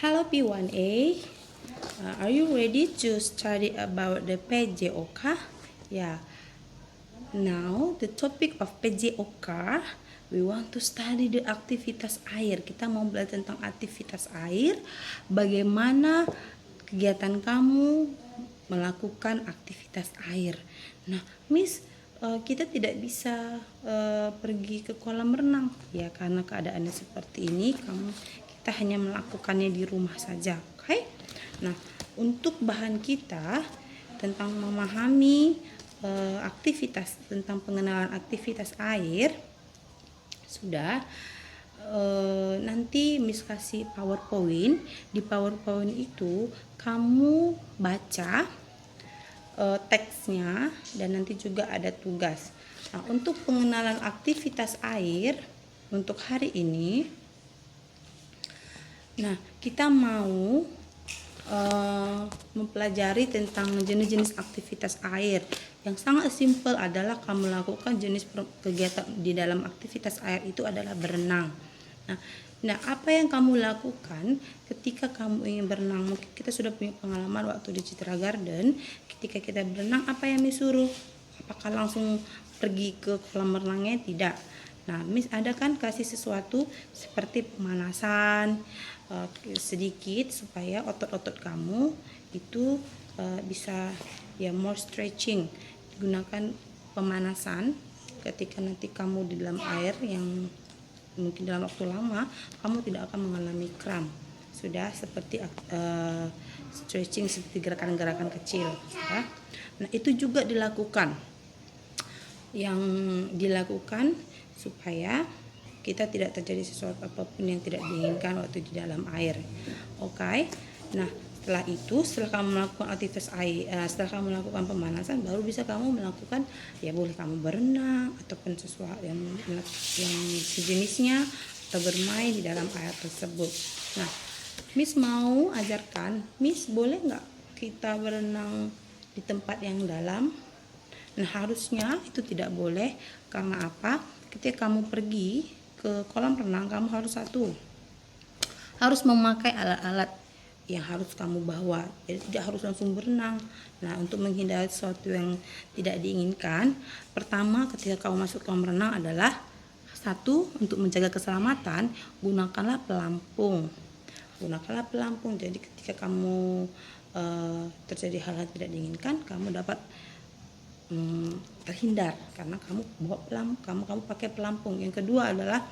Hello P1A, are you ready to study about the PJOK? Yeah, now the topic of PJOK, we want to study the aktivitas air. Kita mau belajar tentang aktivitas air, bagaimana kegiatan kamu melakukan aktivitas air. Nah, Miss, kita tidak bisa pergi ke kolam renang ya, karena keadaannya seperti ini. Kita hanya melakukannya di rumah saja, oke? Nah, untuk bahan kita tentang memahami aktivitas, tentang pengenalan aktivitas air sudah. Nanti Miss kasih PowerPoint. Di PowerPoint itu kamu baca teksnya dan nanti juga ada tugas. Nah, untuk pengenalan aktivitas air untuk hari ini, nah kita mau mempelajari tentang jenis-jenis aktivitas air. Yang sangat simpel adalah kamu lakukan jenis kegiatan di dalam aktivitas air itu adalah berenang. Nah, apa yang kamu lakukan ketika kamu ingin berenang? Mungkin kita sudah punya pengalaman waktu di Citra Garden. Ketika kita berenang, apa yang disuruh? Apakah langsung pergi ke kolam renangnya? Tidak. Nah, Miss ada kan kasih sesuatu seperti pemanasan sedikit supaya otot-otot kamu itu bisa ya more stretching. Gunakan pemanasan ketika nanti kamu di dalam air yang mungkin dalam waktu lama kamu tidak akan mengalami kram. Sudah seperti stretching, seperti gerakan-gerakan kecil ya. Nah, itu juga dilakukan. Yang dilakukan supaya kita tidak terjadi sesuatu apapun yang tidak diinginkan waktu di dalam air. Oke. Nah, setelah itu, setelah kamu melakukan aktivitas air, setelah kamu melakukan pemanasan, baru bisa kamu melakukan, ya boleh kamu berenang ataupun sesuatu yang sejenisnya, atau bermain di dalam air tersebut. Nah, Miss mau ajarkan, Miss boleh nggak kita berenang di tempat yang dalam? Nah, harusnya itu tidak boleh. Karena apa? Ketika kamu pergi ke kolam renang, kamu harus memakai alat-alat yang harus kamu bawa. Jadi tidak harus langsung berenang. Nah, untuk menghindari sesuatu yang tidak diinginkan, pertama ketika kamu masuk kolam renang adalah satu, untuk menjaga keselamatan, gunakanlah pelampung. Jadi ketika kamu terjadi hal-hal tidak diinginkan, kamu dapat terhindar karena kamu pakai pelampung. Yang kedua adalah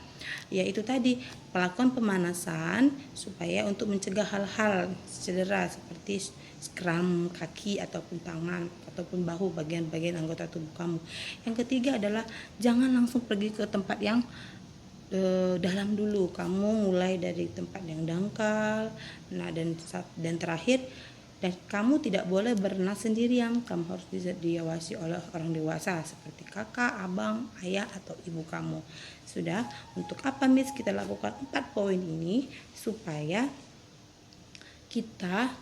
yaitu tadi melakukan pemanasan supaya untuk mencegah hal-hal cedera seperti kram kaki ataupun tangan ataupun bahu, bagian-bagian anggota tubuh kamu. Yang ketiga adalah jangan langsung pergi ke tempat yang dalam dulu. Kamu mulai dari tempat yang dangkal. Nah, dan terakhir, dan kamu tidak boleh berenang sendirian. Kamu harus bisa diawasi oleh orang dewasa seperti kakak, abang, ayah, atau ibu kamu. Sudah. Untuk apa Miss kita lakukan 4 poin ini? Supaya kita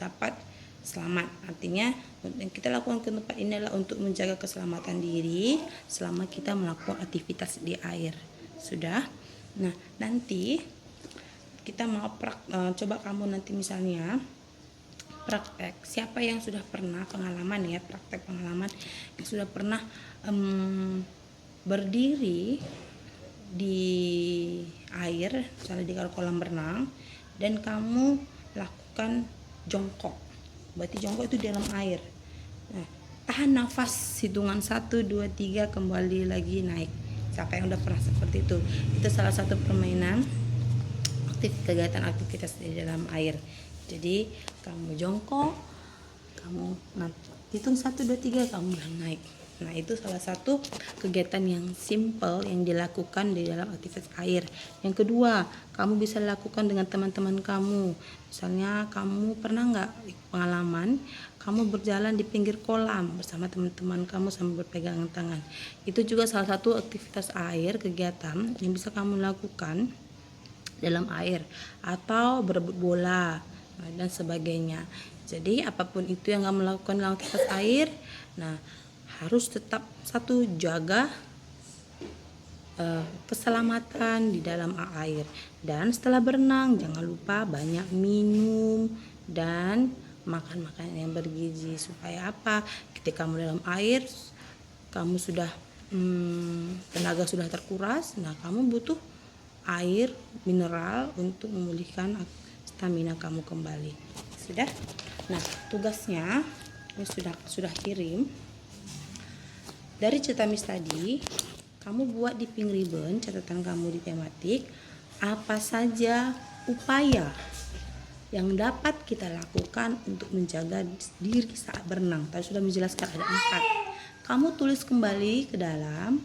dapat selamat. Artinya yang kita lakukan ke tempat ini adalah untuk menjaga keselamatan diri selama kita melakukan aktivitas di air. Sudah. Nah, nanti kita mau coba kamu nanti misalnya praktek. Siapa yang sudah pernah pengalaman ya, praktek pengalaman yang sudah pernah berdiri di air, misalnya di kolam renang, dan kamu lakukan jongkok. Berarti jongkok itu di dalam air. Nah, tahan nafas, hitungan 1, 2, 3, kembali lagi naik. Siapa yang udah pernah seperti itu? Itu salah satu permainan kegiatan aktivitas di dalam air. Jadi kamu jongkok, kamu hitung 1, 2, 3, kamu naik. Nah, itu salah satu kegiatan yang simple yang dilakukan di dalam aktivitas air. Yang kedua, kamu bisa lakukan dengan teman-teman kamu. Misalnya kamu pernah nggak pengalaman kamu berjalan di pinggir kolam bersama teman-teman kamu sambil berpegangan tangan. Itu juga salah satu aktivitas air, kegiatan yang bisa kamu lakukan dalam air, atau berebut bola dan sebagainya. Jadi apapun itu yang kamu lakukan dalam aktivitas air, nah harus tetap satu, jaga keselamatan di dalam air. Dan setelah berenang jangan lupa banyak minum dan makan makanan yang bergizi. Supaya apa? Ketika kamu dalam air, kamu sudah tenaga sudah terkuras. Nah, kamu butuh air mineral untuk memulihkan stamina kamu kembali. Sudah? Nah, tugasnya sudah kirim. Dari Cetamis tadi, kamu buat di pink ribbon catatan kamu di tematik apa saja upaya yang dapat kita lakukan untuk menjaga diri saat berenang. Tadi sudah menjelaskan ada 4. Kamu tulis kembali ke dalam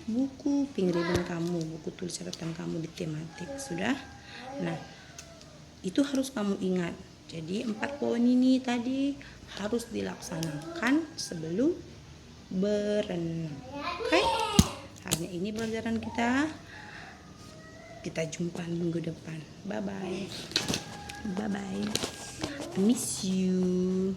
buku pink ribbon kamu, buku tulis catatan kamu di tematik. Sudah? Nah, itu harus kamu ingat. Jadi 4 poin ini tadi harus dilaksanakan sebelum berenang. Oke? Hanya ini pelajaran kita. Kita jumpa minggu depan. Bye bye. Bye bye. I miss you.